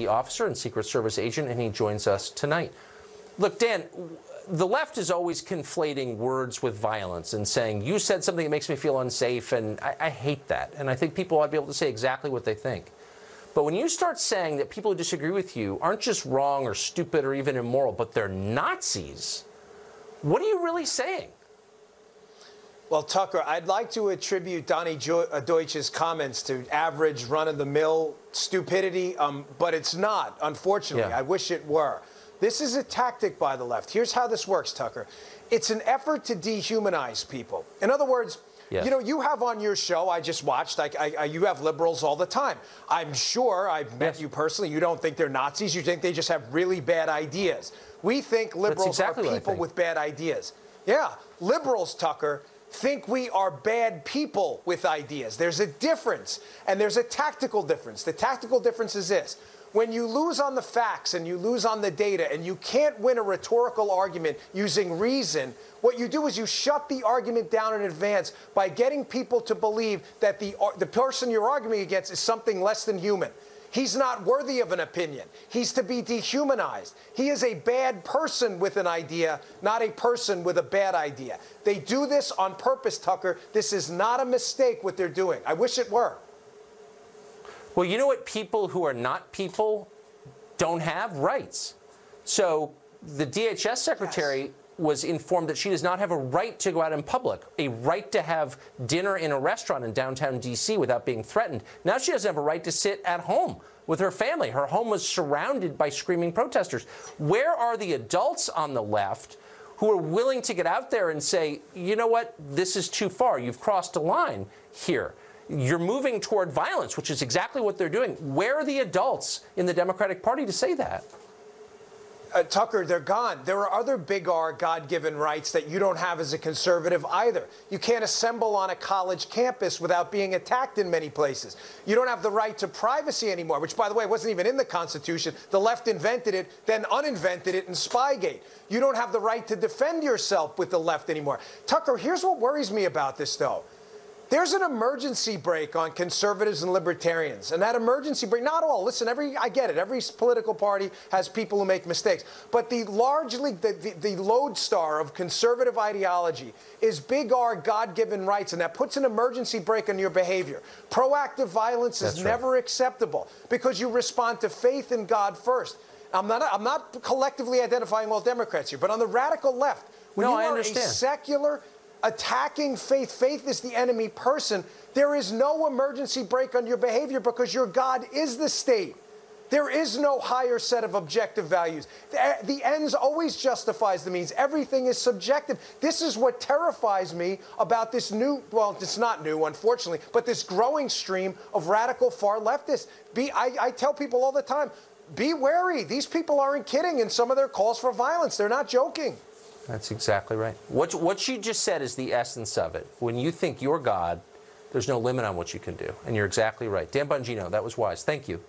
officer and Secret Service agent, and he joins us tonight. Look, Dan, the left is always conflating words with violence and saying, you said something that makes me feel unsafe, and I hate that. And I think people ought to be able to say exactly what they think. But when you start saying that people who disagree with you aren't just wrong or stupid or even immoral, but they're Nazis, what are you really saying? Well, Tucker, I'd like to attribute Donny Deutsch's comments to average run-of-the-mill stupidity, but it's not, unfortunately. Yeah. I wish it were. This is a tactic by the left. Here's how this works, Tucker. It's an effort to dehumanize people. In other words, yes. You know, you have on your show, I just watched, you have liberals all the time. I'm sure I've met you personally. You don't think they're Nazis. You think they just have really bad ideas. We think liberals are people with bad ideas. Yeah, liberals, Tucker, think we are bad people with ideas. There's a difference, and there's a tactical difference. The tactical difference is this. When you lose on the facts and you lose on the data and you can't win a rhetorical argument using reason, what you do is you shut the argument down in advance by getting people to believe that the person you're arguing against is something less than human. He's not worthy of an opinion. He's to be dehumanized. He is a bad person with an idea, not a person with a bad idea. They do this on purpose, Tucker. This is not a mistake what they're doing. I wish it were. Well, you know what people who are not people don't have? Rights. So the DHS secretary was informed that she does not have a right to go out in public, a right to have dinner in a restaurant in downtown D.C. without being threatened. Now she doesn't have a right to sit at home with her family. Her home was surrounded by screaming protesters. Where are the adults on the left who are willing to get out there and say, you know what, this is too far. You've crossed a line here. You're moving toward violence, which is exactly what they're doing. Where are the adults in the Democratic Party to say that? Tucker, they're gone. There are other big R God-given rights that you don't have as a conservative either. You can't assemble on a college campus without being attacked in many places. You don't have the right to privacy anymore, which, by the way, wasn't even in the Constitution. The left invented it, then uninvented it in Spygate. You don't have the right to defend yourself with the left anymore. Tucker, here's what worries me about this, though. There's an emergency brake on conservatives and libertarians. And that emergency brake, not all, listen, I get it. Every political party has people who make mistakes. But the lodestar of conservative ideology is big R God-given rights. And that puts an emergency brake on your behavior. Proactive violence is never acceptable because you respond to faith in God first. I'm not collectively identifying all Democrats here, but on the radical left, when you are a secular, attacking faith is the enemy person, there is no emergency brake on your behavior because your God is the state. There is no higher set of objective values. The ends always justifies the means. Everything is subjective. This is what terrifies me about this new, well, it's not new, unfortunately, but this growing stream of radical far leftists. I tell people all the time, be wary. These people aren't kidding in some of their calls for violence. They're not joking. That's exactly right. What you just said is the essence of it. When you think you're God, there's no limit on what you can do. And you're exactly right. Dan Bongino, that was wise. Thank you.